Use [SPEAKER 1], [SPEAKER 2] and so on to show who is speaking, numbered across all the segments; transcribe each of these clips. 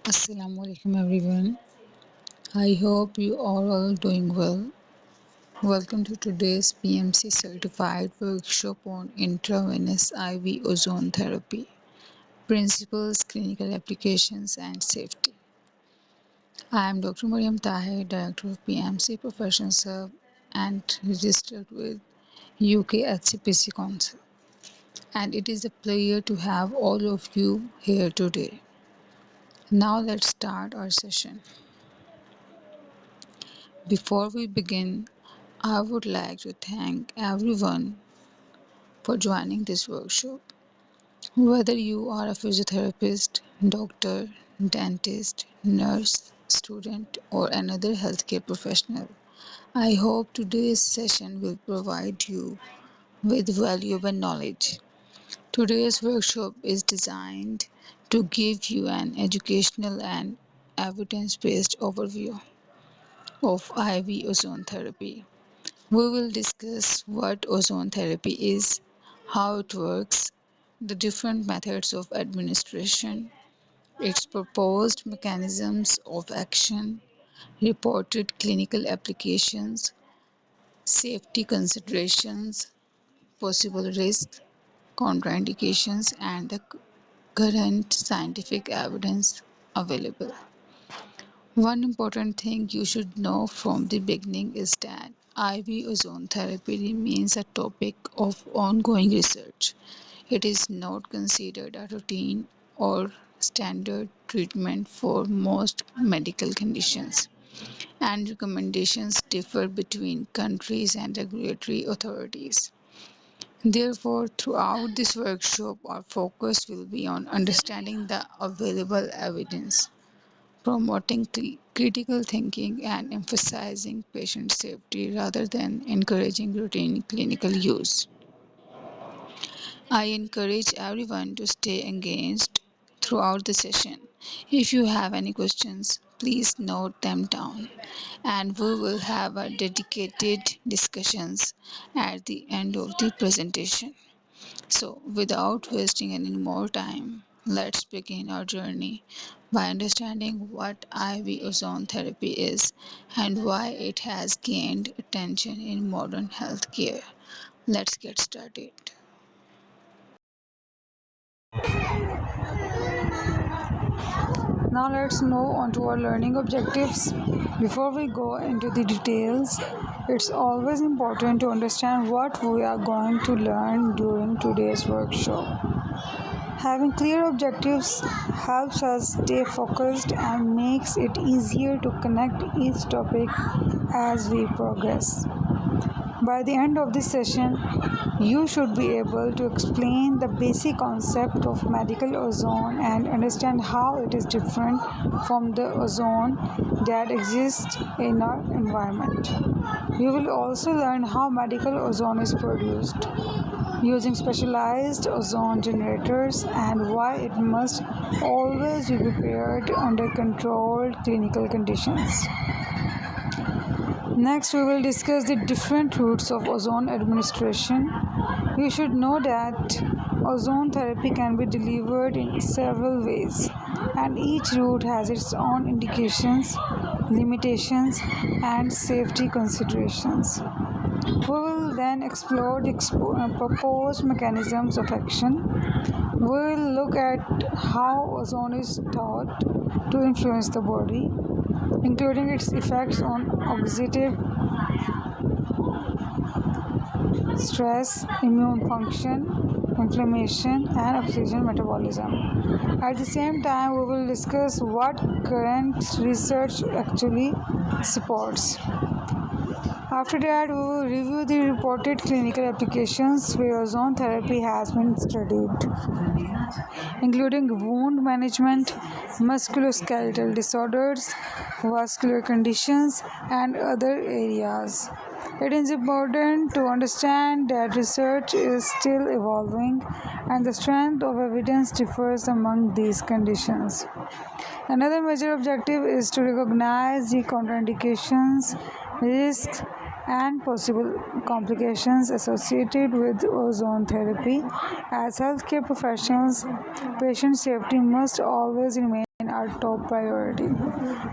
[SPEAKER 1] Assalamualaikum everyone. I hope you are all doing well. Welcome to today's PMC Certified Workshop on Intravenous IV Ozone Therapy Principles, Clinical Applications, and Safety. I am Dr. Mariam Tahir, Director of PMC Professional Serve and registered with UK HCPC Council. And it is a pleasure to have all of you here today. Now let's start our session. Before we begin, I would like to thank everyone for joining this workshop. Whether you are a physiotherapist, doctor, dentist, nurse, student, or another healthcare professional, I hope today's session will provide you with valuable knowledge. Today's workshop is designed to give you an educational and evidence based overview of IV ozone therapy. We will discuss what ozone therapy is, how it works, the different methods of administration, its proposed mechanisms of action, reported clinical applications, safety considerations, possible risks, contraindications, and the current scientific evidence available. One important thing you should know from the beginning is that IV ozone therapy remains a topic of ongoing research. It is not considered a routine or standard treatment for most medical conditions, and recommendations differ between countries and regulatory authorities. Therefore, throughout this workshop, our focus will be on understanding the available evidence, promoting critical thinking, and emphasizing patient safety rather than encouraging routine clinical use. I encourage everyone to stay engaged throughout the session. If you have any questions, please note them down, and we will have a dedicated discussions at the end of the presentation. So, without wasting any more time, let's begin our journey by understanding what IV ozone therapy is and why it has gained attention in modern healthcare. Let's get started. Now let's move on to our learning objectives. Before we go into the details, it's always important to understand what we are going to learn during today's workshop. Having clear objectives helps us stay focused and makes it easier to connect each topic as we progress. By the end of this session, you should be able to explain the basic concept of medical ozone and understand how it is different from the ozone that exists in our environment. You will also learn how medical ozone is produced using specialized ozone generators and why it must always be prepared under controlled clinical conditions. Next, we will discuss the different routes of ozone administration. You should know that ozone therapy can be delivered in several ways, and each route has its own indications, limitations, and safety considerations. We will then explore the proposed mechanisms of action. We will look at how ozone is thought to influence the body, including its effects on oxidative stress, immune function, inflammation, and oxygen metabolism. At the same time, we will discuss what current research actually supports. After that, we will review the reported clinical applications where ozone therapy has been studied, including wound management, musculoskeletal disorders, vascular conditions, and other areas. It is important to understand that research is still evolving and the strength of evidence differs among these conditions. Another major objective is to recognize the contraindications, risks,
[SPEAKER 2] and possible complications associated with ozone therapy. As healthcare professionals, patient safety must always remain our top priority.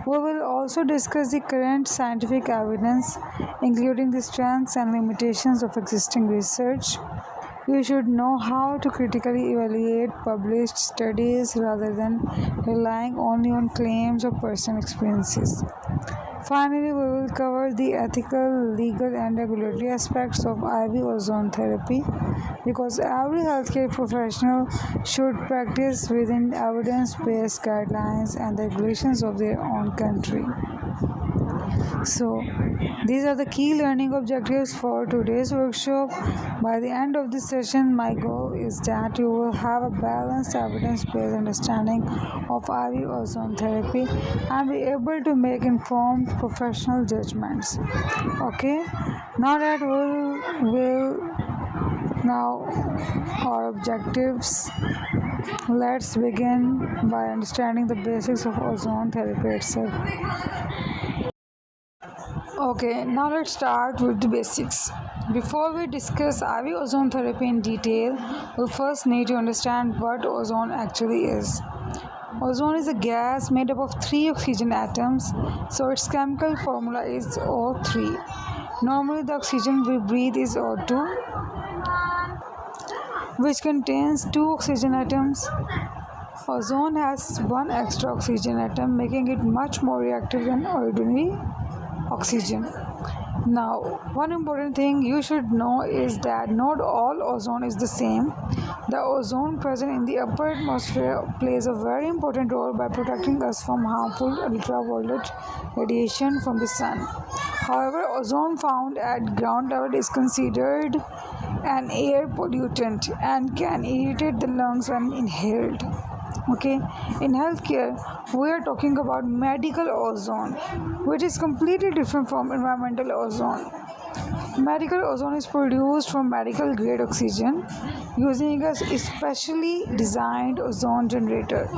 [SPEAKER 2] We will also discuss the current scientific evidence, including the strengths and limitations of existing research. You should know how to critically evaluate published studies rather than relying only on claims or personal experiences. Finally, we will cover the ethical, legal, and regulatory aspects of IV ozone therapy because every healthcare professional should practice within evidence based guidelines and the regulations of their own country. So, these are the key learning objectives for today's workshop. By the end of this session, my goal is that you will have a balanced, evidence based understanding of IV ozone therapy and be able to make informed professional judgments. Okay, now that we'll now our objectives. Let's begin by understanding the basics of ozone therapy itself. Okay, now let's start with the basics. Before we discuss IV ozone therapy in detail, we'll first need to understand what ozone actually is. Ozone is a gas made up of 3 oxygen atoms, so its chemical formula is O3. Normally, the oxygen we breathe is O2, which contains 2 oxygen atoms. Ozone has 1 extra oxygen atom, making it much more reactive than ordinary oxygen. Now, one important thing you should know is that not all ozone is the same. The ozone present in the upper atmosphere plays a very important role by protecting us from harmful ultraviolet radiation from the sun. However, ozone found at ground level is considered an air pollutant and can irritate the lungs when inhaled. Okay, in healthcare we are talking about medical ozone, which is completely different from environmental ozone. Medical ozone is produced from medical grade oxygen using a specially designed ozone generator.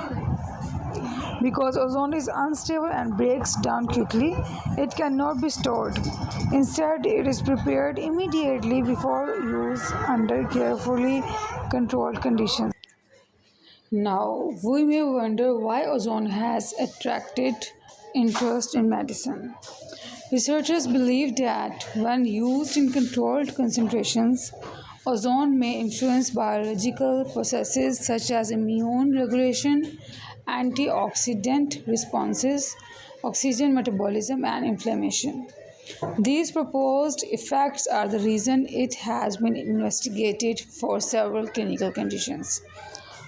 [SPEAKER 2] Because ozone is unstable and breaks down quickly, it cannot be stored. Instead, it is prepared immediately before use under carefully controlled conditions. Now, we may wonder why ozone has attracted interest in medicine. Researchers believe that when used in controlled concentrations, ozone may influence biological processes such as immune regulation, antioxidant responses, oxygen metabolism, and inflammation. These proposed effects are the reason it has been investigated for several clinical conditions.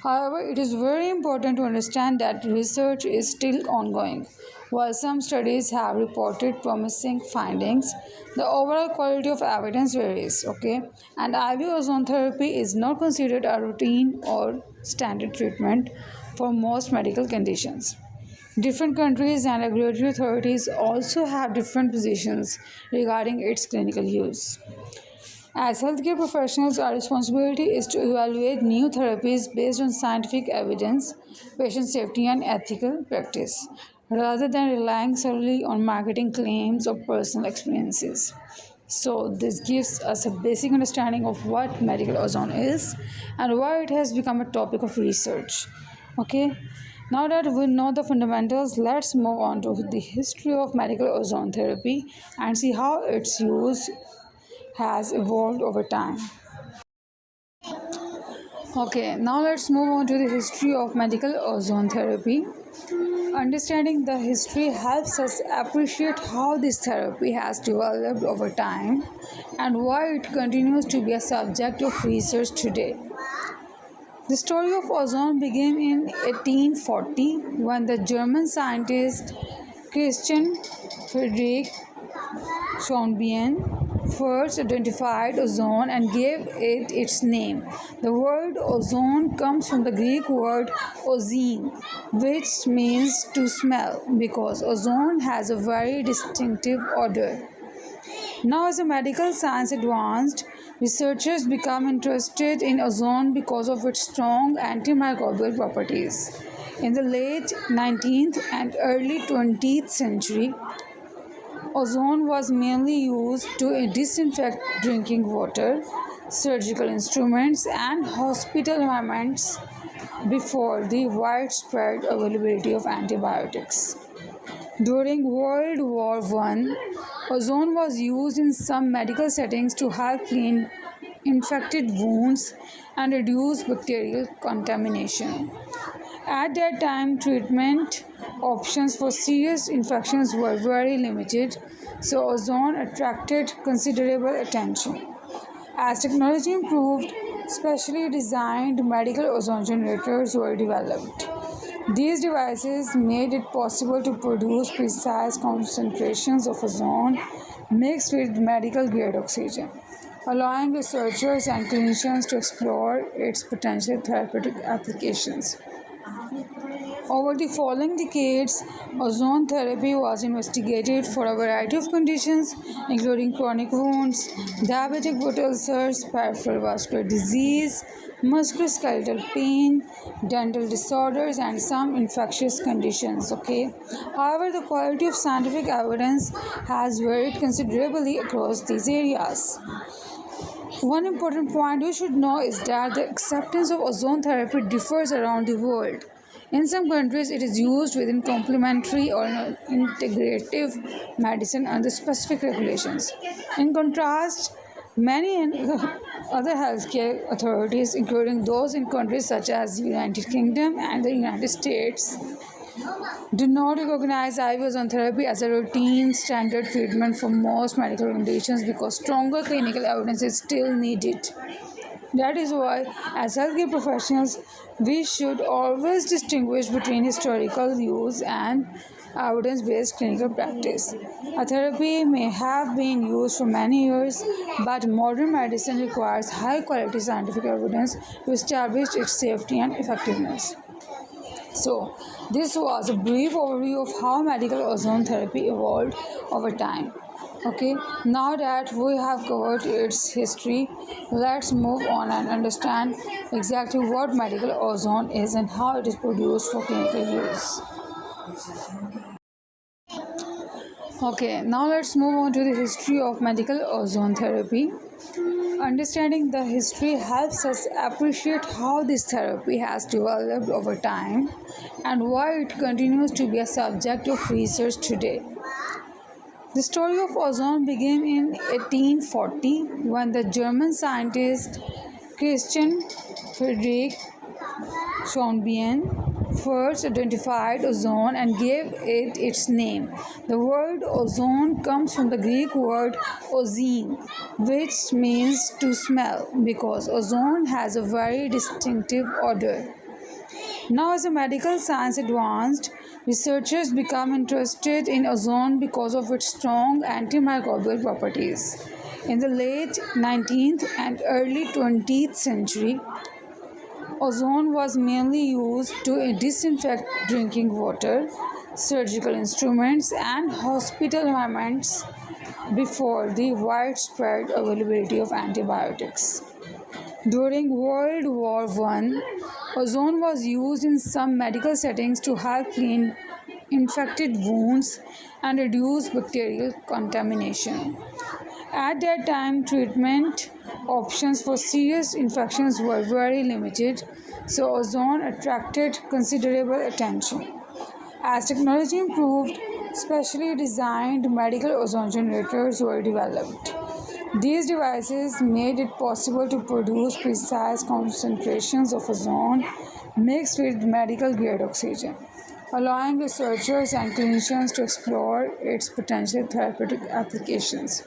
[SPEAKER 2] However, it is very important to understand that research is still ongoing. While some studies have reported promising findings, the overall quality of evidence varies, okay? And IV ozone therapy is not considered a routine or standard treatment for most medical conditions. Different countries and regulatory authorities also have different positions regarding its clinical use. As healthcare professionals, our responsibility is to evaluate new therapies based on scientific evidence, patient safety, and ethical practice, rather than relying solely on marketing claims or personal experiences. So, this gives us a basic understanding of what medical ozone is and why it has become a topic of research. Okay, now that we know the fundamentals, let's move on to the history of medical ozone therapy and see how its use has evolved over time. Okay, now let's move on to the history of medical ozone therapy. Understanding the history helps us appreciate how this therapy has developed over time and why it continues to be a subject of research today. The story of ozone began in 1840 when the German scientist Christian Friedrich Schonbein first identified ozone and gave it its name. The word ozone comes from the Greek word ozine, which means to smell, because ozone has a very distinctive odor. Now, as the medical science advanced, researchers became interested in ozone because of its strong antimicrobial properties. In the late 19th and early 20th century, Ozone was mainly used to disinfect drinking water, surgical instruments, and hospital environments before the widespread availability of antibiotics. During World War I, ozone was used in some medical settings to help clean infected wounds and reduce bacterial contamination. At that time, treatment options for serious infections were very limited, so ozone attracted considerable attention. As technology improved, specially designed medical ozone generators were developed. These devices made it possible to produce precise concentrations of ozone mixed with medical grade oxygen, allowing researchers and clinicians to explore its potential therapeutic applications. Over the following decades, ozone therapy was investigated for a variety of conditions, including chronic wounds, diabetic foot ulcers, peripheral vascular disease, musculoskeletal pain, dental disorders, and some infectious conditions. Okay, however, the quality of scientific evidence has varied considerably across these areas. One important point you should know is that the acceptance of ozone therapy differs around the world. In some countries, it is used within complementary or integrative medicine under specific regulations. In contrast, many other healthcare authorities, including those in countries such as the United Kingdom and the United States, do not recognize IV ozone therapy as a routine standard treatment for most medical conditions because stronger clinical evidence is still needed. That is why, as healthcare professionals, we should always distinguish between historical use and evidence based clinical practice. A therapy may have been used for many years, but modern medicine requires high quality scientific evidence to establish its safety and effectiveness. So, this was a brief overview of how medical ozone therapy evolved over time. Okay, now that we have covered its history, let's move on and understand exactly what medical ozone is and how it is produced for clinical use. Okay, now let's move on to the history of medical ozone therapy. Understanding the history helps us appreciate how this therapy has developed over time and why it continues to be a subject of research today. The story of ozone began in 1840 when the German scientist Christian Friedrich Schonbein first identified ozone and gave it its name. The word ozone comes from the Greek word ozine, which means to smell, because ozone has a very distinctive odor. Now, as the medical science advanced, researchers became interested in ozone because of its strong antimicrobial properties. In the late 19th and early 20th century, ozone was mainly used to disinfect drinking water, surgical instruments, and hospital environments before the widespread availability of antibiotics. During World War I, ozone was used in some medical settings to help clean infected wounds and reduce bacterial contamination. At that time, treatment options for serious infections were very limited, so ozone attracted considerable attention. As technology improved, specially designed medical ozone generators were developed. These devices made it possible to produce precise concentrations of ozone mixed with medical grade oxygen, allowing researchers and clinicians to explore its potential therapeutic applications.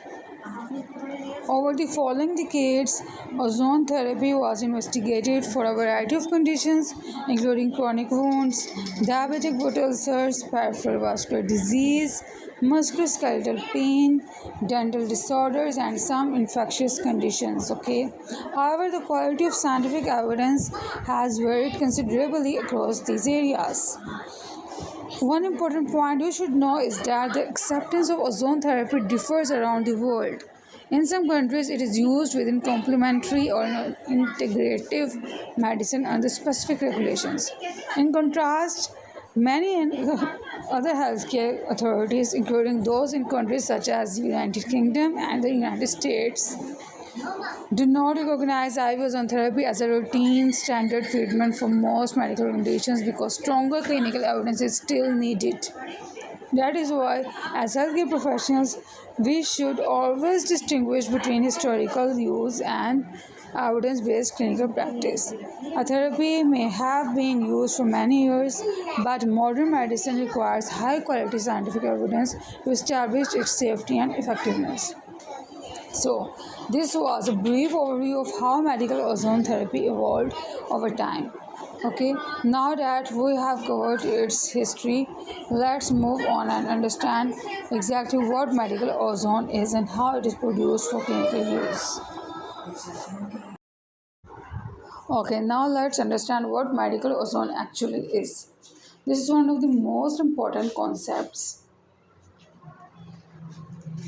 [SPEAKER 2] Over the following decades, ozone therapy was investigated for a variety of conditions, including chronic wounds, diabetic foot ulcers, peripheral vascular disease, musculoskeletal pain, dental disorders, and some infectious conditions. Okay, however, the quality of scientific evidence has varied considerably across these areas. One important point you should know is that the acceptance of ozone therapy differs around the world. In some countries, it is used within complementary or integrative medicine under specific regulations. In contrast, many other healthcare authorities, including those in countries such as the United Kingdom and the United States, do not recognize IV ozone therapy as a routine standard treatment for most medical conditions because stronger clinical evidence is still needed. That is why, as healthcare professionals, we should always distinguish between historical use and evidence based clinical practice. A therapy may have been used for many years, but modern medicine requires high quality scientific evidence to establish its safety and effectiveness. So, this was a brief overview of how medical ozone therapy evolved over time. Okay, now that we have covered its history, let's move on and understand exactly what medical ozone is and how it is produced for clinical use. Okay, now let's understand what medical ozone actually is. This is one of the most important concepts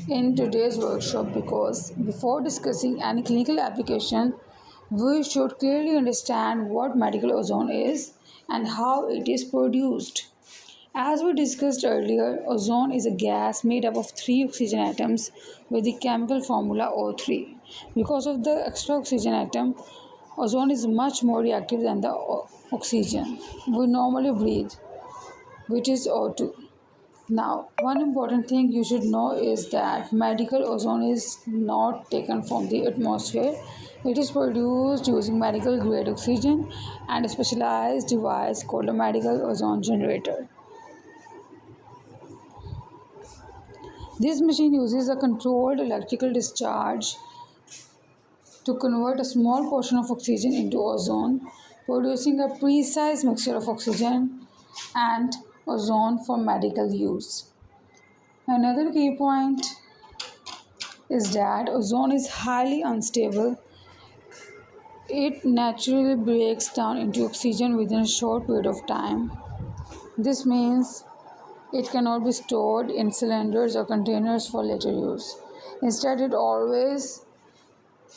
[SPEAKER 2] in today's workshop because before discussing any clinical application, we should clearly understand what medical ozone is and how it is produced. As we discussed earlier, ozone is a gas made up of three oxygen atoms with the chemical formula O3. Because of the extra oxygen atom, ozone is much more reactive than the oxygen we normally breathe, which is O2. Now, one important thing you should know is that medical ozone is not taken from the atmosphere. It is produced using medical grade oxygen and a specialized device called a medical ozone generator. This machine uses a controlled electrical discharge to convert a small portion of oxygen into ozone, producing a precise mixture of oxygen and ozone for medical use. Another key point is that ozone is highly unstable. It naturally breaks down into oxygen within a short period of time. This means it cannot be stored in cylinders or containers for later use. Instead, it always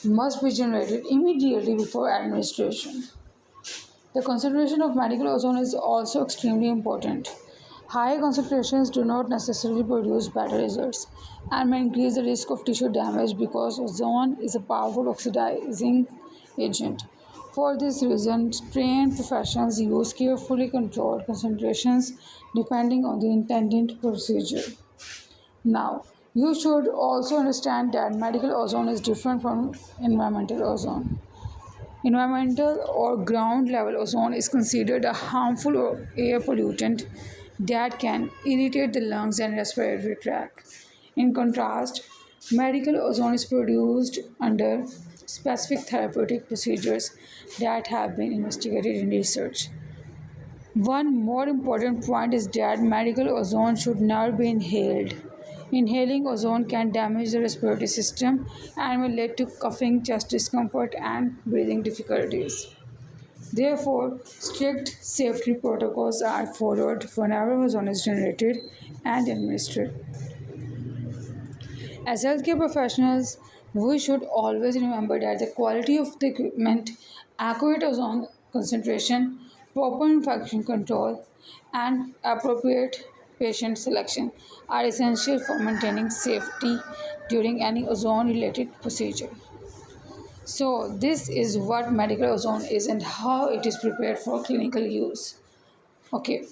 [SPEAKER 2] must be generated immediately before administration. The concentration of medical ozone is also extremely important. High concentrations do not necessarily produce better results and may increase the risk of tissue damage because ozone is a powerful oxidizing agent. For this reason, trained professionals use carefully controlled concentrations depending on the intended procedure. Now, you should also understand that medical ozone is different from environmental ozone. Environmental or ground level ozone is considered a harmful air pollutant that can irritate the lungs and respiratory tract. In contrast, medical ozone is produced under specific therapeutic procedures that have been investigated in research. One more important point is that medical ozone should never be inhaled. Inhaling ozone can damage the respiratory system and may lead to coughing, chest discomfort, and breathing difficulties. Therefore, strict safety protocols are followed whenever ozone is generated and administered. As healthcare professionals, we should always remember that the quality of the equipment, accurate ozone concentration, proper infection control, and appropriate patient selection are essential for maintaining safety during any ozone related procedure. So, this is what medical ozone is and how it is prepared for clinical use. Okay,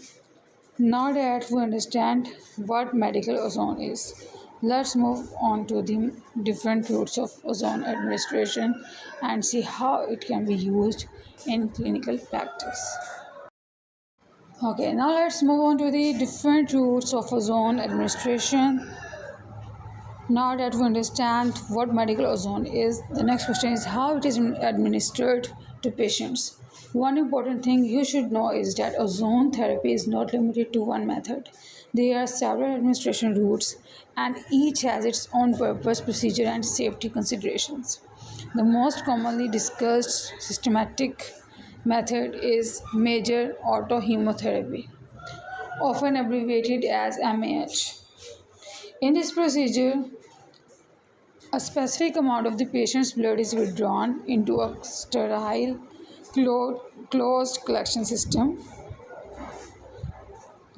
[SPEAKER 2] now that we understand what medical ozone is, let's move on to the different routes of ozone administration and see how it can be used in clinical practice. Okay, now let's move on to the different routes of ozone administration. Now that we understand what medical ozone is, the next question is how it is administered to patients. One important thing you should know is that ozone therapy is not limited to one method. There are several administration routes, and each has its own purpose, procedure, and safety considerations. The most commonly discussed systematic method is major autohemotherapy, often abbreviated as MAH. In this procedure, a specific amount of the patient's blood is withdrawn into a sterile, closed collection system.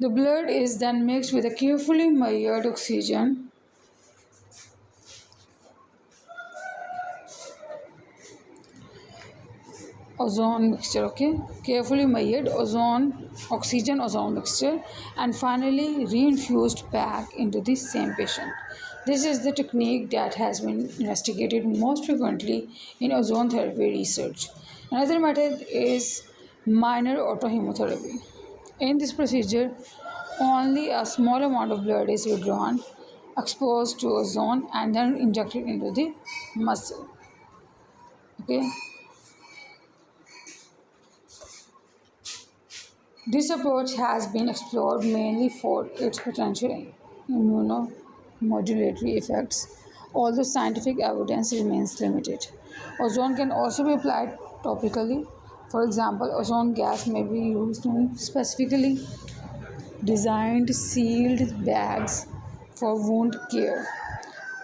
[SPEAKER 2] The blood is then mixed with a carefully measured ozone mixture, okay, carefully measured ozone mixture, and finally reinfused back into the same patient. This is the technique that has been investigated most frequently in ozone therapy research. Another method is minor autohemotherapy. In this procedure, only a small amount of blood is withdrawn, exposed to ozone, and then injected into the muscle, okay. This approach has been explored mainly for its potential immunomodulatory effects, although scientific evidence remains limited. Ozone can also be applied topically. For example, ozone gas may be used in specifically designed sealed bags for wound care,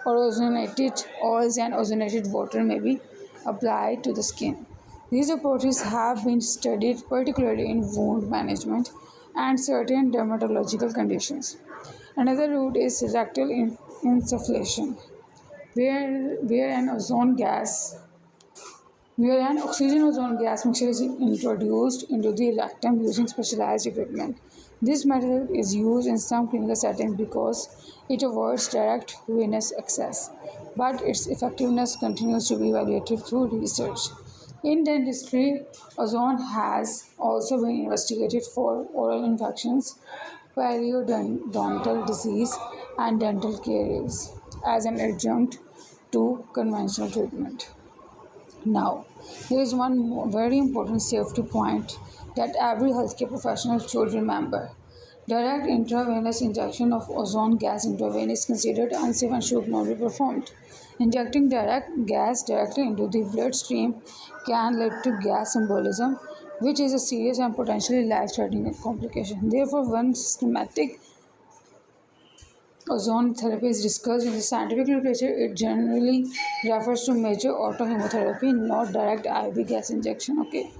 [SPEAKER 2] or ozonated oils and ozonated water may be applied to the skin. These approaches have been studied particularly in wound management and certain dermatological conditions. Another route is rectal insufflation, where an ozone gas where an oxygen ozone gas mixture is introduced into the rectum using specialized equipment. This method is used in some clinical settings because it avoids direct venous access, but its effectiveness continues to be evaluated through research. In dentistry, ozone has also been investigated for oral infections, periodontal disease, and dental caries as an adjunct to conventional treatment. Now, there is one very important safety point that every healthcare professional should remember. Direct intravenous injection of ozone gas into a vein is considered unsafe and should not be performed. Injecting direct gas directly into the bloodstream can lead to gas embolism, which is a serious and potentially life-threatening complication. Therefore, when systematic ozone therapy is discussed in the scientific literature, it generally refers to major autohemotherapy, not direct IV gas injection. Okay.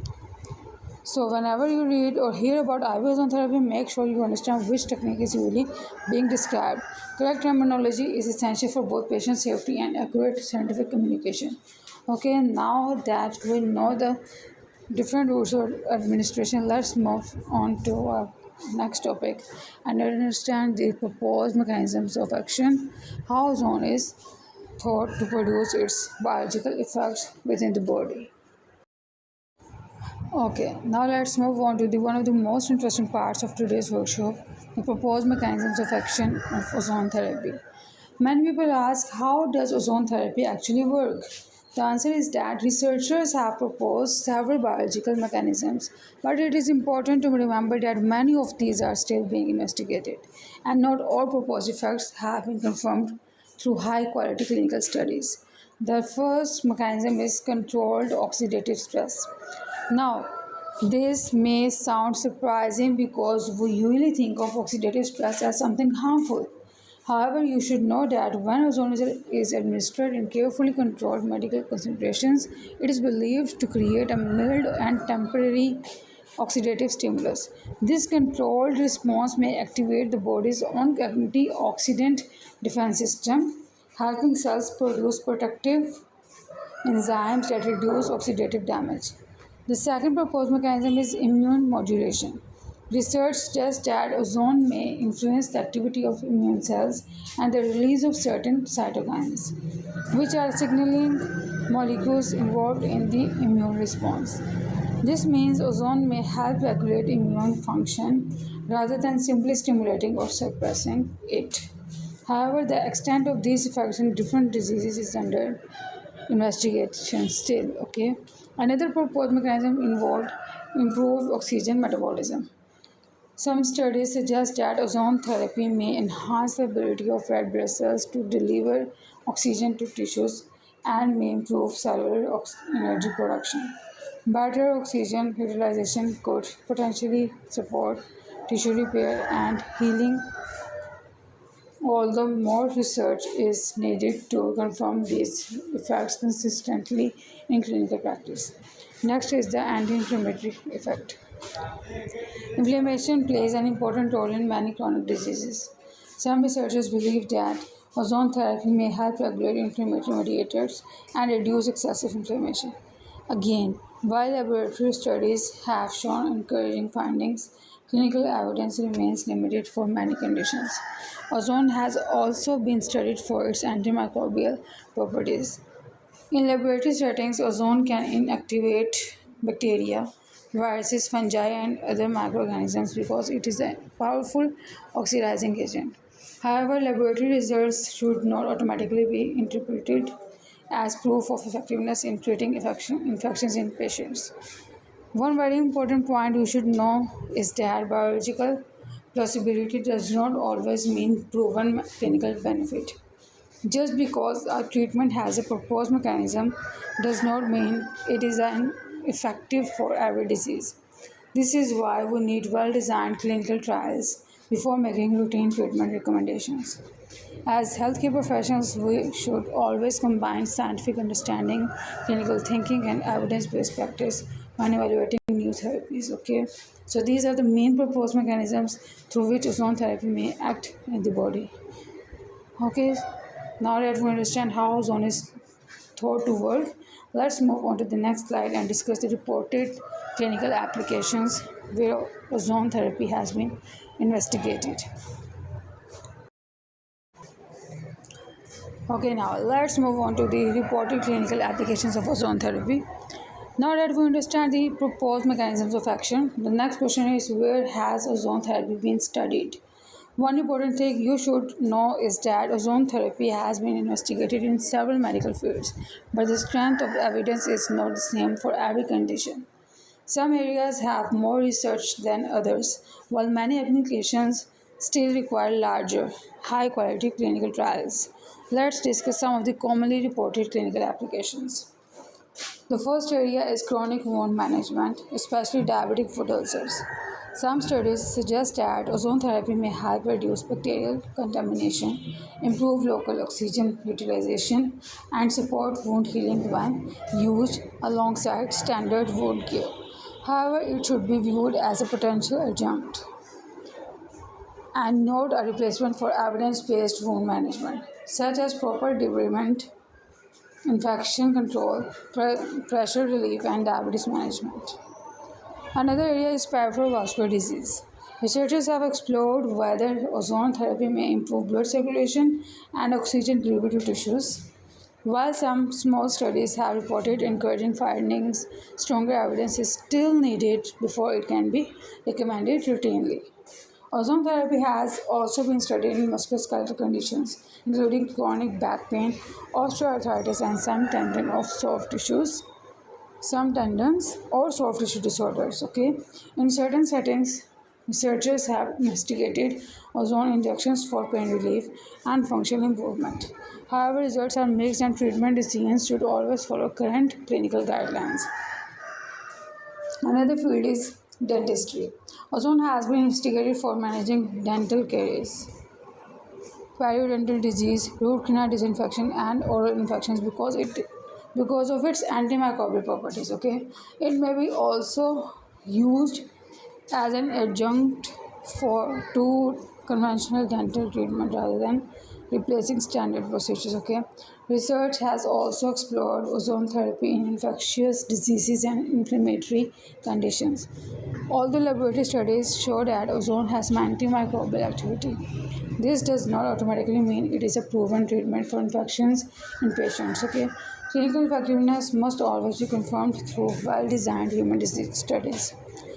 [SPEAKER 2] So whenever you read or hear about IV ozone therapy, make sure you understand which technique is really being described. Correct terminology is essential for both patient safety and accurate scientific communication. Okay, now that we know the different routes of administration, let's move on to our next topic and understand the proposed mechanisms of action, how ozone is thought to produce its biological effects within the body. Okay, now let's move on to the one of the most interesting parts of today's workshop, the proposed mechanisms of action of ozone therapy. Many people ask, how does ozone therapy actually work? The answer is that researchers have proposed several biological mechanisms, but it is important to remember that many of these are still being investigated, and not all proposed effects have been confirmed through high quality clinical studies. The first mechanism is controlled oxidative stress. Now, this may sound surprising because we usually think of oxidative stress as something harmful. However, you should know that when ozone is administered in carefully controlled medical concentrations, it is believed to create a mild and temporary oxidative stimulus. This controlled response may activate the body's own antioxidant defense system, helping cells produce protective enzymes that reduce oxidative damage. The second proposed mechanism is immune modulation. Research suggests that ozone may influence the activity of immune cells and the release of certain cytokines, which are signaling molecules involved in the immune response. This means ozone may help regulate immune function rather than simply stimulating or suppressing it. However, the extent of these effects in different diseases is under investigation still. Okay, another proposed mechanism involved improved oxygen metabolism. Some studies suggest that ozone therapy may enhance the ability of red blood cells to deliver oxygen to tissues and may improve cellular energy production. Better oxygen utilization could potentially support tissue repair and healing although more research is needed to confirm these effects consistently in clinical practice. Next is the anti-inflammatory effect. Inflammation plays an important role in many chronic diseases. Some researchers believe that ozone therapy may help regulate inflammatory mediators and reduce excessive inflammation. Again, while laboratory studies have shown encouraging findings, clinical evidence remains limited for many conditions. Ozone has also been studied for its antimicrobial properties. In laboratory settings, ozone can inactivate bacteria, viruses, fungi, and other microorganisms because it is a powerful oxidizing agent. However, laboratory results should not automatically be interpreted as proof of effectiveness in treating infections in patients. One very important point you should know is that biological plausibility does not always mean proven clinical benefit. Just because a treatment has a proposed mechanism does not mean it is an effective for every disease. This is why we need well designed clinical trials before making routine treatment recommendations. As healthcare professionals, we should always combine scientific understanding, clinical thinking, and evidence based practice when evaluating new therapies. Okay, so these are the main proposed mechanisms through which ozone therapy may act in the body. Okay, now that we understand how ozone is thought to work, let's move on to the next slide and discuss the reported clinical applications where ozone therapy has been investigated. Okay, now let's move on to the reported clinical applications of ozone therapy. Now that we understand the proposed mechanisms of action, the next question is where has ozone therapy been studied? One important thing you should know is that ozone therapy has been investigated in several medical fields, but the strength of the evidence is not the same for every condition. Some areas have more research than others, while many applications still require larger, high quality clinical trials. Let's discuss some of the commonly reported clinical applications. The first area is chronic wound management, especially diabetic foot ulcers. Some studies suggest that ozone therapy may help reduce bacterial contamination, improve local oxygen utilization, and support wound healing when used alongside standard wound care. However, it should be viewed as a potential adjunct and not a replacement for evidence based wound management, such as proper debridement, infection control, pressure relief, and diabetes management. Another area is peripheral vascular disease. Researchers have explored whether ozone therapy may improve blood circulation and oxygen delivery to tissues. While some small studies have reported encouraging findings, stronger evidence is still needed before it can be recommended routinely. Ozone therapy has also been studied in musculoskeletal conditions, including chronic back pain, osteoarthritis, and some tendons or soft tissue disorders. Okay, in certain settings, researchers have investigated ozone injections for pain relief and functional improvement. However, results are mixed, and treatment decisions should always follow current clinical guidelines. Another field is dentistry. Ozone has been investigated for managing dental caries, periodontal disease, root canal disinfection, and oral infections because of its antimicrobial properties. Okay, it may be also used as an adjunct for to conventional dental treatment rather than replacing standard procedures. Okay, research has also explored ozone therapy in infectious diseases and inflammatory conditions. Although laboratory studies show that ozone has antimicrobial activity, this does not automatically mean it is a proven treatment for infections in patients. Okay, clinical effectiveness must always be confirmed through well-designed human disease studies.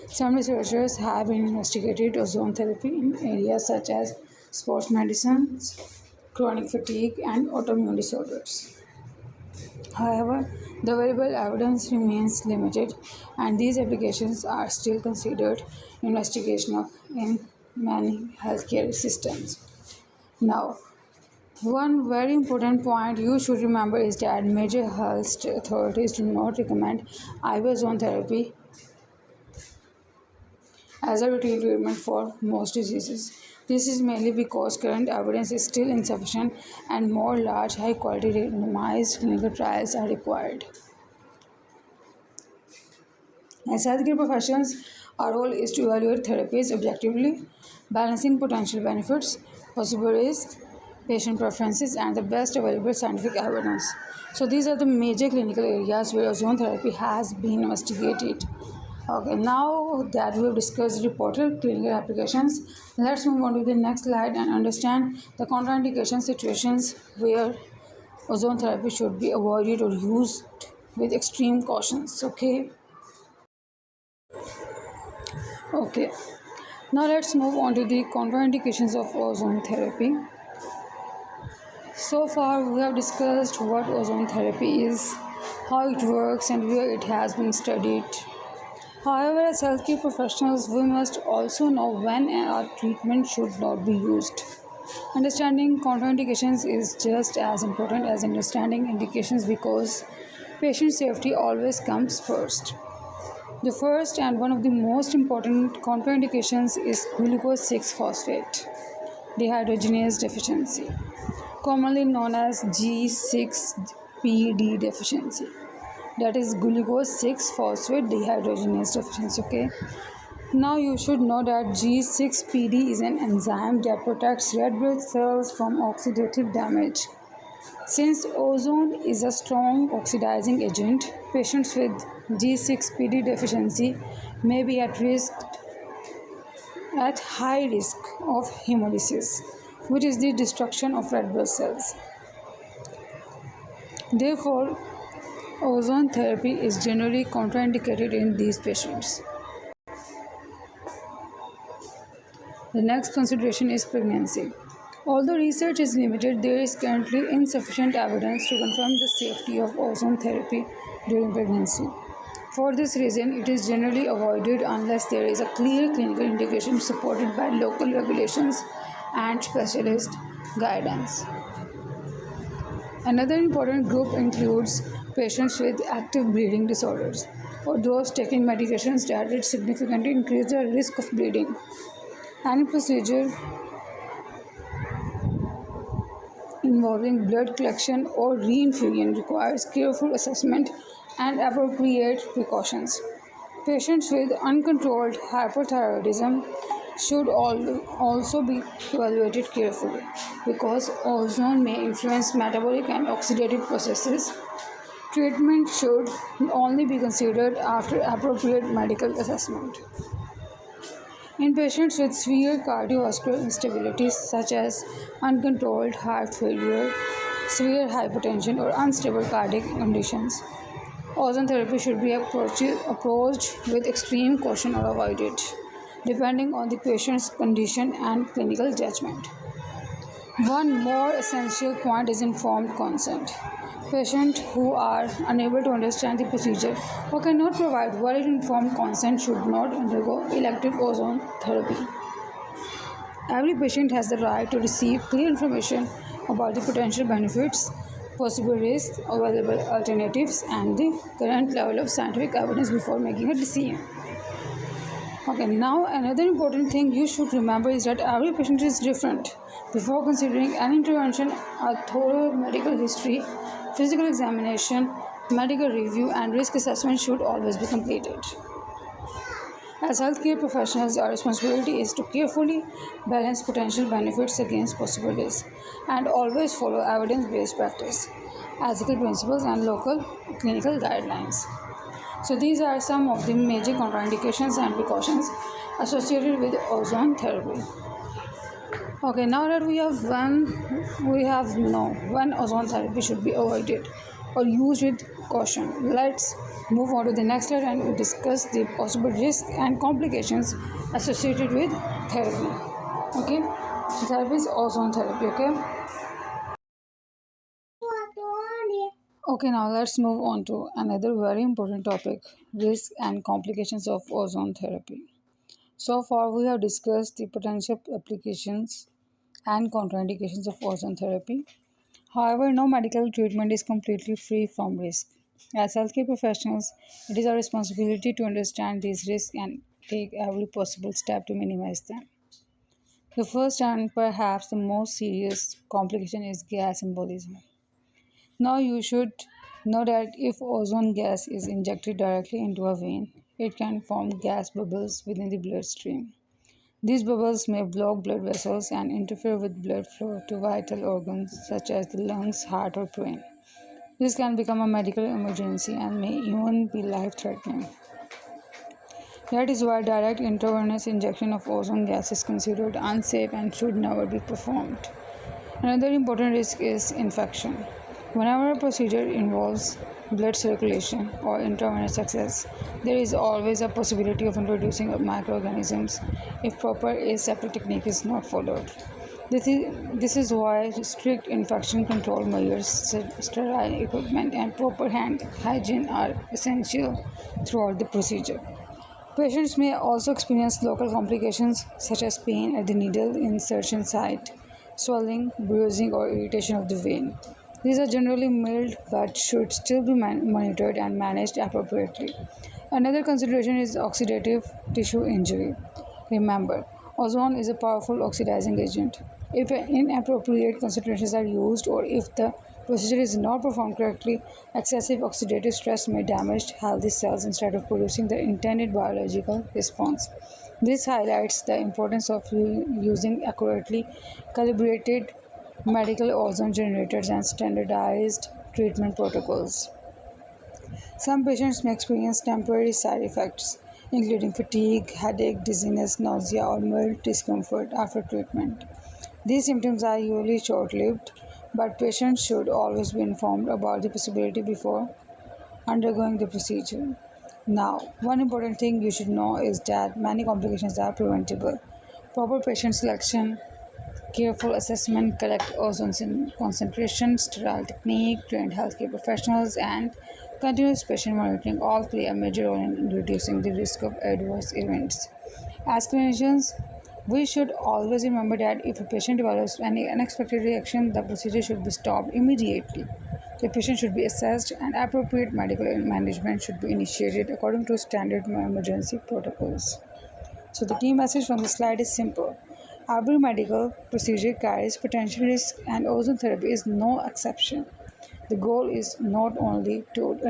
[SPEAKER 2] Some researchers have investigated ozone therapy in areas such as sports medicine, chronic fatigue, and autoimmune disorders. However, the available evidence remains limited, and these applications are still considered investigational in many healthcare systems. Now, one very important point you should remember is that major health authorities do not recommend IV ozone therapy as a routine treatment for most diseases. This is mainly because current evidence is still insufficient and more large, high quality, randomized clinical trials are required. As healthcare professionals, our role is to evaluate therapies objectively, balancing potential benefits, possible risks, patient preferences, and the best available scientific evidence. So, these are the major clinical areas where ozone therapy has been investigated. Okay, now that we have discussed reported clinical applications, let's move on to the next slide and understand the contraindication situations where ozone therapy should be avoided or used with extreme cautions. Okay. Now let's move on to the contraindications of ozone therapy. So far, we have discussed what ozone therapy is, how it works, and where it has been studied. However, as healthcare professionals, we must also know when our treatment should not be used. Understanding contraindications is just as important as understanding indications because patient safety always comes first. The first and one of the most important contraindications is glucose 6 phosphate dehydrogenase deficiency, commonly known as G6PD deficiency. That is glucose 6 phosphate dehydrogenase deficiency. Okay. Now you should know that G6PD is an enzyme that protects red blood cells from oxidative damage. Since ozone is a strong oxidizing agent, patients with G6PD deficiency may be at high risk of hemolysis, which is the destruction of red blood cells. Therefore, ozone therapy is generally contraindicated in these patients. The next consideration is pregnancy. Although research is limited, there is currently insufficient evidence to confirm the safety of ozone therapy during pregnancy. For this reason, it is generally avoided unless there is a clear clinical indication supported by local regulations and specialist guidance. Another important group includes patients with active bleeding disorders or those taking medications that significantly increase their risk of bleeding. Any procedure involving blood collection or reinfusion requires careful assessment and appropriate precautions. Patients with uncontrolled hypothyroidism should also be evaluated carefully because ozone may influence metabolic and oxidative processes. Treatment should only be considered after appropriate medical assessment. In patients with severe cardiovascular instabilities such as uncontrolled heart failure, severe hypertension, or unstable cardiac conditions, ozone therapy should be approached with extreme caution or avoided, depending on the patient's condition and clinical judgment. One more essential point is informed consent. Patients who are unable to understand the procedure or cannot provide valid informed consent should not undergo elective ozone therapy. Every patient has the right to receive clear information about the potential benefits, possible risks, available alternatives, and the current level of scientific evidence before making a decision. Okay, now another important thing you should remember is that every patient is different. Before considering any intervention, a thorough medical history, physical examination, medical review, and risk assessment should always be completed. As healthcare professionals, our responsibility is to carefully balance potential benefits against possible risks and always follow evidence-based practice, ethical principles, and local clinical guidelines. So these are some of the major contraindications and precautions associated with ozone therapy. Okay, now that we know when ozone therapy should be avoided or used with caution. Let's move on to the next slide and discuss the possible risks and complications associated with therapy. Okay, therapy is ozone therapy. Okay, now let's move on to another very important topic: risk and complications of ozone therapy. So far, we have discussed the potential applications and contraindications of ozone therapy. However, no medical treatment is completely free from risk. As healthcare professionals, it is our responsibility to understand these risks and take every possible step to minimize them. The first and perhaps the most serious complication is gas embolism. Now, you should know that if ozone gas is injected directly into a vein, it can form gas bubbles within the bloodstream. These bubbles may block blood vessels and interfere with blood flow to vital organs such as the lungs, heart, or brain. This can become a medical emergency and may even be life threatening. That is why direct intravenous injection of ozone gas is considered unsafe and should never be performed. Another important risk is infection. Whenever a procedure involves blood circulation or intravenous access, there is always a possibility of introducing microorganisms if proper aseptic technique is not followed. This is why strict infection control measures, sterile equipment, and proper hand hygiene are essential throughout the procedure. Patients may also experience local complications such as pain at the needle insertion site, swelling, bruising, or irritation of the vein. These are generally mild but should still be monitored and managed appropriately. Another consideration is oxidative tissue injury. Remember, ozone is a powerful oxidizing agent. If inappropriate concentrations are used or if the procedure is not performed correctly, excessive oxidative stress may damage healthy cells instead of producing the intended biological response. This highlights the importance of using accurately calibrated medical ozone generators and standardized treatment protocols. Some patients may experience temporary side effects, including fatigue, headache, dizziness, nausea, or mild discomfort after treatment. These symptoms are usually short lived, but patients should always be informed about the possibility before undergoing the procedure. Now, one important thing you should know is that many complications are preventable. Proper patient selection, careful assessment, correct ozone concentration, sterile technique, trained healthcare professionals, and continuous patient monitoring all play a major role in reducing the risk of adverse events. As clinicians, we should always remember that if a patient develops any unexpected reaction, the procedure should be stopped immediately. The patient should be assessed and appropriate medical management should be initiated according to standard emergency protocols. So the key message from the slide is simple. Every medical procedure carries potential risk and ozone therapy is no exception. The goal is not only to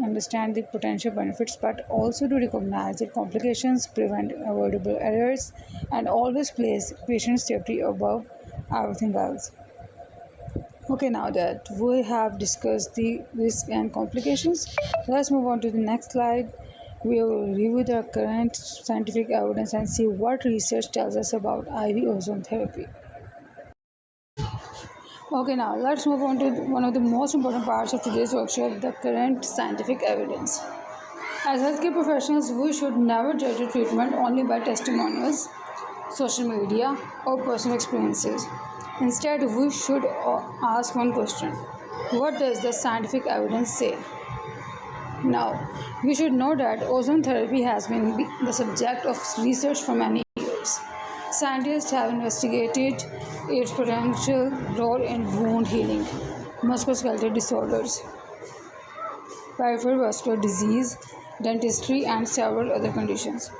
[SPEAKER 2] understand the potential benefits but also to recognize the complications, prevent avoidable errors, and always place patient safety above everything else. Okay, now that we have discussed the risk and complications, let's move on to the next slide. We will review the current scientific evidence and see what research tells us about IV ozone therapy. Okay, now let's move on to one of the most important parts of today's workshop, the current scientific evidence. As healthcare professionals, we should never judge a treatment only by testimonials, social media, or personal experiences. Instead, we should ask one question: what does the scientific evidence say? Now, you should know that ozone therapy has been the subject of research for many years. Scientists have investigated its potential role in wound healing, musculoskeletal disorders, peripheral vascular disease, dentistry, and several other conditions.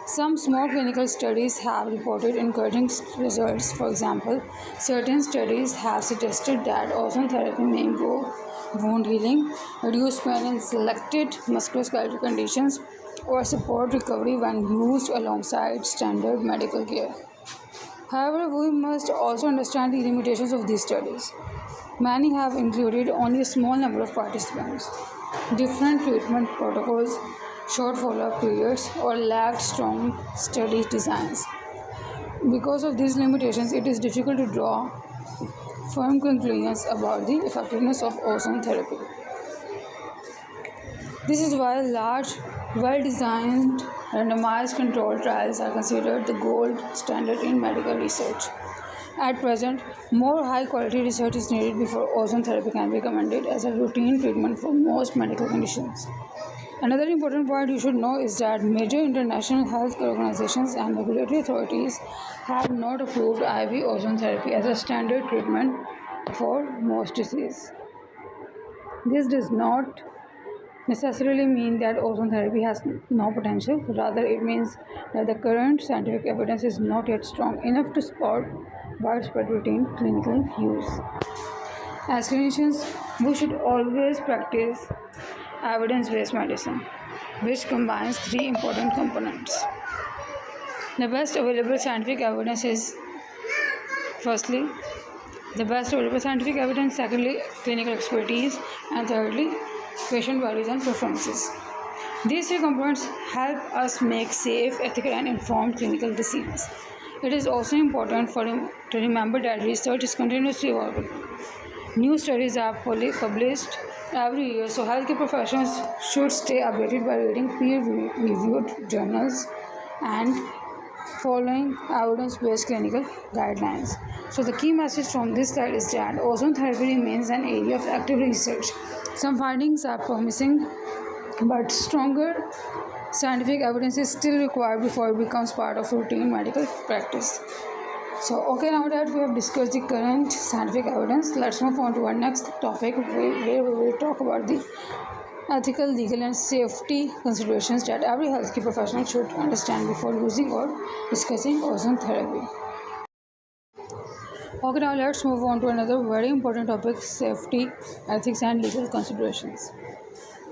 [SPEAKER 2] Some small clinical studies have reported encouraging results. For example, certain studies have suggested that ozone therapy may improve wound healing, reduce pain in selected musculoskeletal conditions, or support recovery when used alongside standard medical care. However, we must also understand the limitations of these studies. Many have included only a small number of participants, different treatment protocols, short follow-up periods, or lacked strong study designs. Because of these limitations, it is difficult to draw firm conclusions about the effectiveness of ozone therapy. This is why large, well-designed, randomized controlled trials are considered the gold standard in medical research. At present, more high-quality research is needed before ozone therapy can be recommended as a routine treatment for most medical conditions. Another important point you should know is that major international health organizations and regulatory authorities have not approved IV ozone therapy as a standard treatment for most diseases. This does not necessarily mean that ozone therapy has no potential. Rather, it means that the current scientific evidence is not yet strong enough to support widespread routine clinical use. As clinicians, we should always practice evidence-based medicine, which combines three important components. The best available scientific evidence is, firstly, the best available scientific evidence, secondly, clinical expertise, and thirdly, patient values and preferences. These three components help us make safe, ethical, and informed clinical decisions. It is also important to remember that research is continuously evolving. New studies are published every year, so healthcare professionals should stay updated by reading peer-reviewed journals and following evidence-based clinical guidelines. So the key message from this slide is that ozone therapy remains an area of active research. Some findings are promising, but stronger scientific evidence is still required before it becomes part of routine medical practice. So, now that we have discussed the current scientific evidence, let's move on to our next topic where we will talk about the ethical, legal, and safety considerations that every healthcare professional should understand before using or discussing ozone therapy. Now let's move on to another very important topic: safety, ethics, and legal considerations.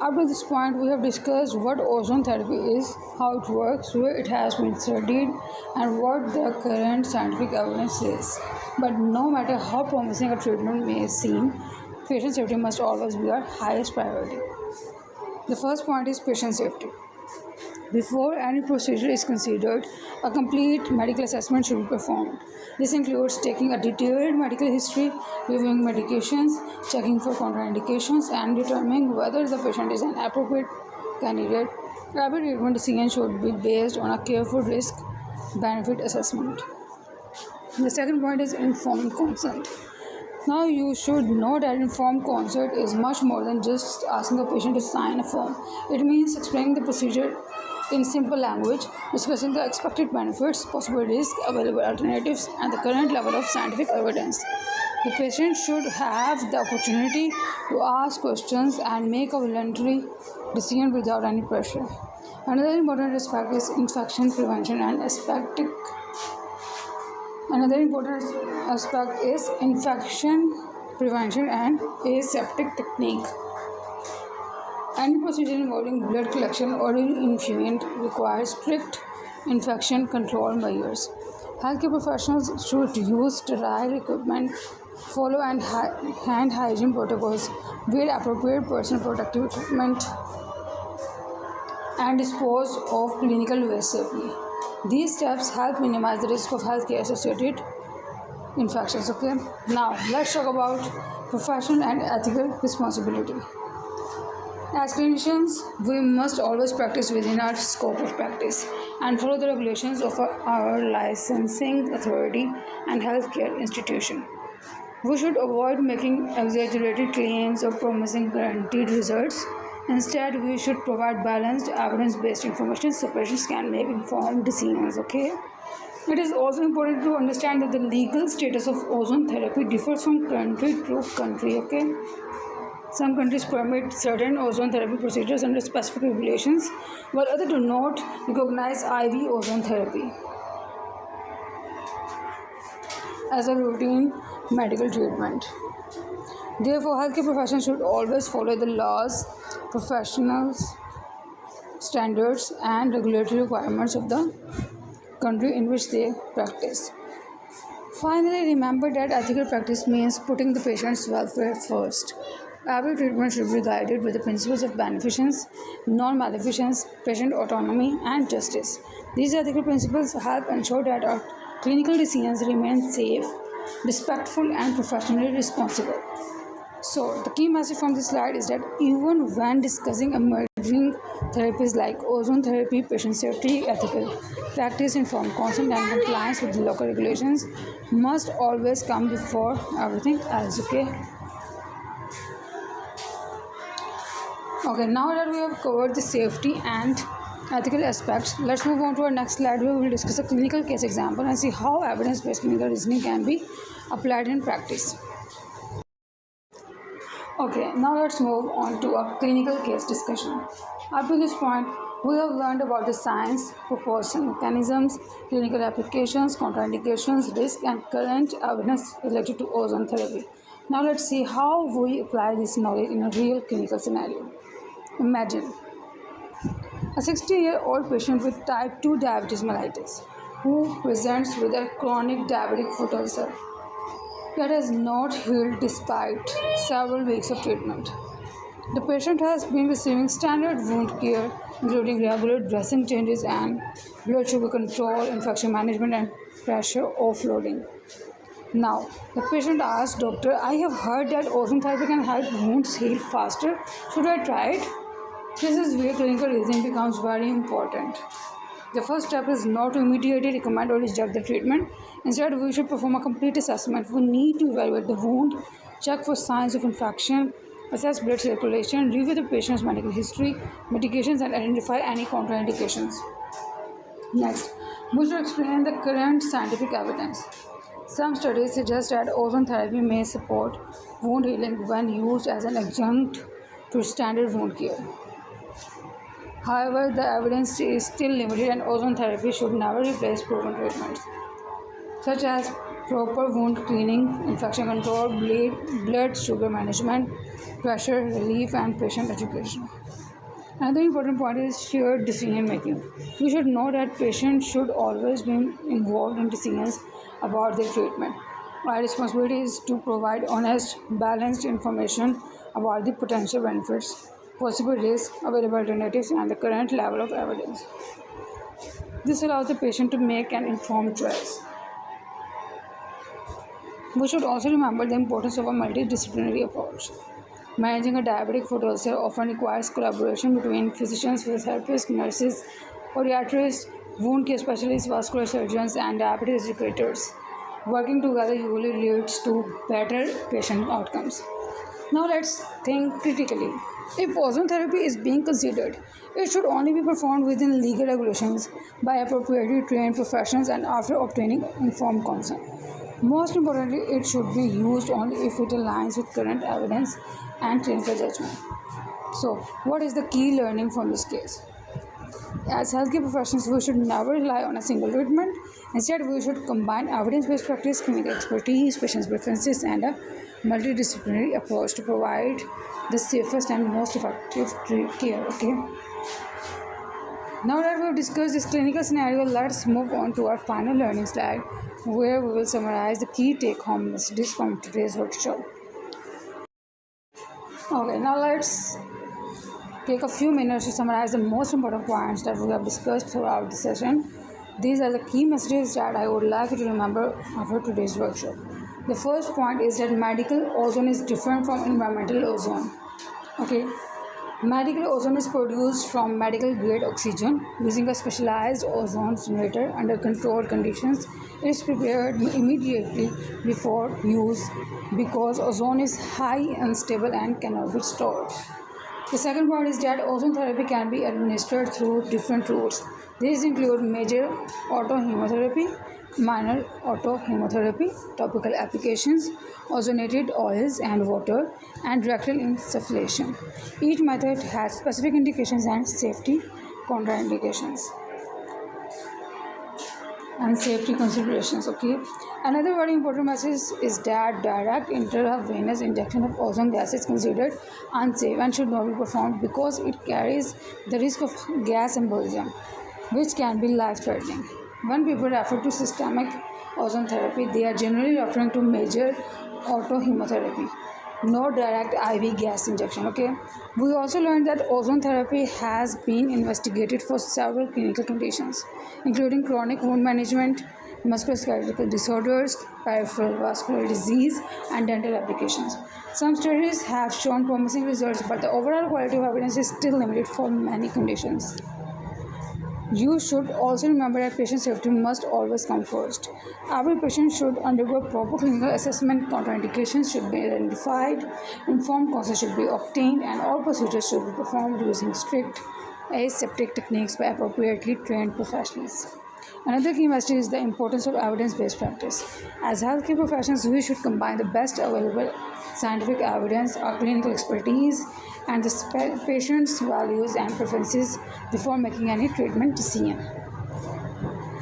[SPEAKER 2] Up to this point, we have discussed what ozone therapy is, how it works, where it has been studied, and what the current scientific evidence is. But no matter how promising a treatment may seem, patient safety must always be our highest priority. The first point is patient safety. Before any procedure is considered, a complete medical assessment should be performed. This includes taking a detailed medical history, reviewing medications, checking for contraindications, and determining whether the patient is an appropriate candidate. Every treatment decision should be based on a careful risk-benefit assessment. The second point is informed consent. Now you should know that informed consent is much more than just asking a patient to sign a form. It means explaining the procedure in simple language, discussing the expected benefits, possible risks, available alternatives, and the current level of scientific evidence. The patient should have the opportunity to ask questions and make a voluntary decision without any pressure. Another important aspect is infection prevention and aseptic. Another important aspect is infection prevention and aseptic technique. Any procedure involving blood collection or infusion requires strict infection control measures. Healthcare professionals should use sterile equipment, follow hand hygiene protocols, wear appropriate personal protective equipment, and dispose of clinical waste safely. These steps help minimize the risk of healthcare associated infections. Now let's talk about professional and ethical responsibility. As clinicians, we must always practice within our scope of practice and follow the regulations of our licensing authority and healthcare institution. We should avoid making exaggerated claims or promising guaranteed results. Instead, we should provide balanced, evidence-based information so patients can make informed decisions. It is also important to understand that the legal status of ozone therapy differs from country to country. Some countries permit certain ozone therapy procedures under specific regulations, while others do not recognize IV ozone therapy as a routine medical treatment. Therefore, healthcare professionals should always follow the laws, professional standards, and regulatory requirements of the country in which they practice. Finally, remember that ethical practice means putting the patient's welfare first. Every treatment should be guided by the principles of beneficence, non-maleficence, patient autonomy, and justice. These ethical principles help ensure that our clinical decisions remain safe, respectful, and professionally responsible. So, the key message from this slide is that even when discussing emerging therapies like ozone therapy, patient safety, ethical practice, informed consent, and compliance with local regulations must always come before everything else. Now that we have covered the safety and ethical aspects, let's move on to our next slide where we will discuss a clinical case example and see how evidence-based clinical reasoning can be applied in practice. Okay, now let's move on to a clinical case discussion. Up to this point, we have learned about the science, proportion mechanisms, clinical applications, contraindications, risk, and current evidence related to ozone therapy. Now let's see how we apply this knowledge in a real clinical scenario. Imagine a 60-year-old patient with type 2 diabetes mellitus who presents with a chronic diabetic foot ulcer that has not healed despite several weeks of treatment. The patient has been receiving standard wound care, including regular dressing changes and blood sugar control, infection management, and pressure offloading. Now, the patient asks, Doctor, I have heard that ozone therapy can help wounds heal faster. Should I try it? This is where clinical reasoning becomes very important. The first step is not to immediately recommend or reject the treatment. Instead, we should perform a complete assessment. We need to evaluate the wound, check for signs of infection, assess blood circulation, review the patient's medical history, medications, and identify any contraindications. Next, we should explain the current scientific evidence. Some studies suggest that ozone therapy may support wound healing when used as an adjunct to standard wound care. However, the evidence is still limited and ozone therapy should never replace proven treatments, such as proper wound cleaning, infection control, blood sugar management, pressure relief, and patient education. Another important point is shared decision making. We should know that patients should always be involved in decisions about their treatment. Our responsibility is to provide honest, balanced information about the potential benefits, possible risks, available alternatives, and the current level of evidence. This allows the patient to make an informed choice. We should also remember the importance of a multidisciplinary approach. Managing a diabetic foot ulcer often requires collaboration between physicians, physiotherapists, nurses, podiatrists, wound care specialists, vascular surgeons, and diabetes educators. Working together usually leads to better patient outcomes. Now let's think critically. If ozone therapy is being considered, it should only be performed within legal regulations by appropriately trained professionals and after obtaining informed consent. Most importantly, it should be used only if it aligns with current evidence and clinical judgment. So, what is the key learning from this case? As healthcare professionals, we should never rely on a single treatment. Instead, we should combine evidence-based practice, clinical expertise, patient's preferences, and a multidisciplinary approach to provide the safest and most effective care. Okay. Now that we've discussed this clinical scenario, let's move on to our final learning slide, where we will summarize the key take-home messages from today's workshop. Okay, now let's take a few minutes to summarize the most important points that we have discussed throughout the session. These are the key messages that I would like you to remember after today's workshop. The first point is that medical ozone is different from environmental ozone. Okay, medical ozone is produced from medical grade oxygen using a specialized ozone generator under controlled conditions. It is prepared immediately before use because ozone is highly unstable and cannot be stored. The second point is that ozone therapy can be administered through different routes. These include major autohemotherapy, minor autohemotherapy, topical applications, ozonated oils and water, and rectal insufflation. Each method has specific indications and safety contraindications and safety considerations. Okay, another very important message is that direct intravenous injection of ozone gas is considered unsafe and should not be performed because it carries the risk of gas embolism, which can be life-threatening. When people refer to systemic ozone therapy, they are generally referring to major autohemotherapy, no direct IV gas injection. Okay, we also learned that ozone therapy has been investigated for several clinical conditions, including chronic wound management, musculoskeletal disorders, peripheral vascular disease, and dental applications. Some studies have shown promising results, but the overall quality of evidence is still limited for many conditions. You should also remember that patient safety must always come first. Every patient should undergo proper clinical assessment, contraindications should be identified, informed consent should be obtained, and all procedures should be performed using strict aseptic techniques by appropriately trained professionals. Another key message is the importance of evidence-based practice. As healthcare professionals, we should combine the best available scientific evidence, our clinical expertise, and the patient's values and preferences before making any treatment decision.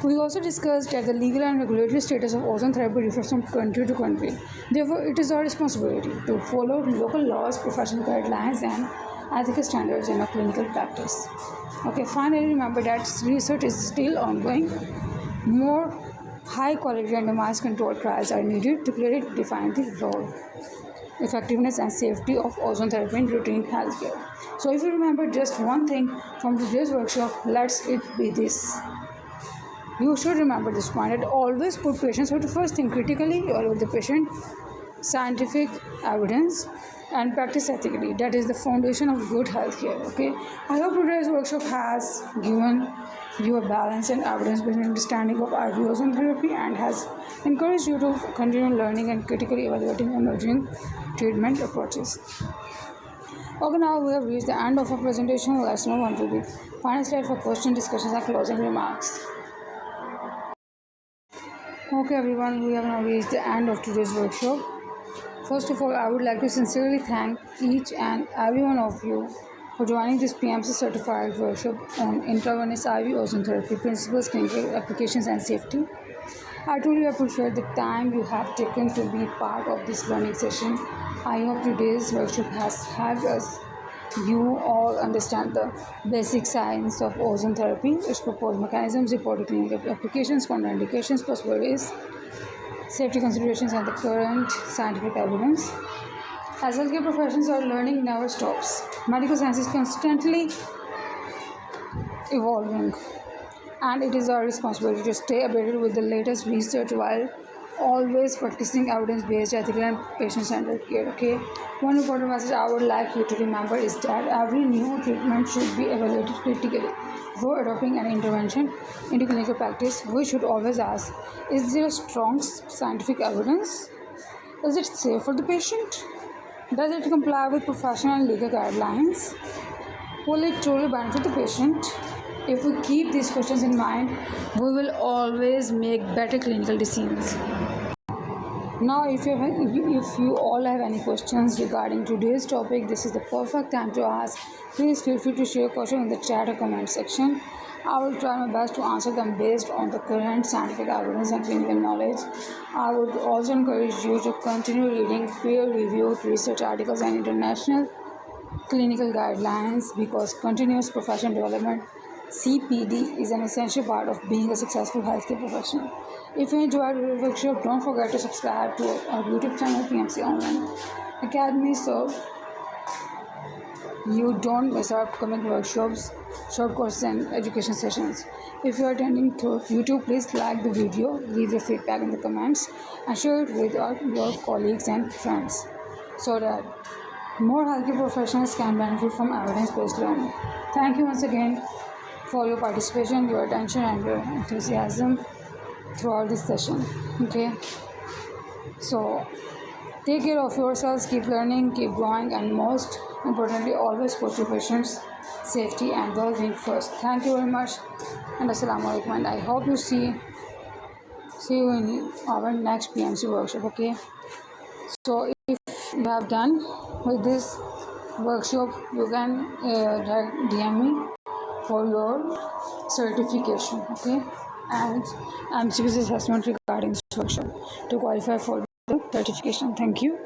[SPEAKER 2] We also discussed that the legal and regulatory status of ozone therapy differs from country to country. Therefore, it is our responsibility to follow local laws, professional guidelines, and ethical standards in our clinical practice. Okay, finally, remember that research is still ongoing. More high quality randomized controlled trials are needed to clearly define the role, effectiveness, and safety of ozone therapy in routine healthcare. So, if you remember just one thing from today's workshop, let's it be this. You should remember this point that always put patients first, think critically or with the patient, scientific evidence, and practice ethically. That is the foundation of good healthcare. Okay, I hope today's workshop has given you a balanced and evidence-based understanding of IV ozone therapy and has encouraged you to continue learning and critically evaluating emerging treatment approaches. Okay, now we have reached the end of our presentation. Let's move on to the final slide for question, discussions, and closing remarks. Okay everyone, we have now reached the end of today's workshop. First of all, I would like to sincerely thank each and every one of you for joining this PMC Certified Workshop on Intravenous IV Ozone Therapy Principles, Clinical Applications and Safety. I truly appreciate the time you have taken to be part of this learning session. I hope today's workshop has helped you all understand the basic science of ozone therapy, its proposed mechanisms, reported clinical applications, contraindications, possibilities, safety considerations, and the current scientific evidence. As healthcare professionals, our learning never stops. Medical science is constantly evolving, and it is our responsibility to stay updated with the latest research while always practicing evidence-based, ethical, and patient-centered care. Okay, one important message I would like you to remember is that every new treatment should be evaluated critically before adopting an intervention into clinical practice. We should always ask: is there a strong scientific evidence? Is it safe for the patient? Does it comply with professional and legal guidelines? Will it truly benefit the patient? If we keep these questions in mind, we will always make better clinical decisions. Now, if you all have any questions regarding today's topic, this is the perfect time to ask. Please feel free to share your question in the chat or comment section. I will try my best to answer them based on the current scientific evidence and clinical knowledge. I would also encourage you to continue reading peer-reviewed research articles and international clinical guidelines because continuous professional development CPD is an essential part of being a successful healthcare professional. If you enjoyed the workshop, don't forget to subscribe to our YouTube channel PMC Online Academy so you don't miss our upcoming workshops, short courses, and education sessions. If you are attending through YouTube, please like the video, leave your feedback in the comments, and share it with your colleagues and friends so that more healthcare professionals can benefit from evidence-based learning. Thank you once again for your participation, your attention, and your enthusiasm throughout this session. Okay, so take care of yourselves, keep learning, keep growing, and most importantly, always put your patients' safety and well-being first. Thank you very much, and assalamu alaikum. And I hope you see you in our next PMC workshop. Okay, so if you have done with this workshop, you can DM me for your certification, okay, and HCPC assessment regarding this workshop to qualify for the certification. Thank you.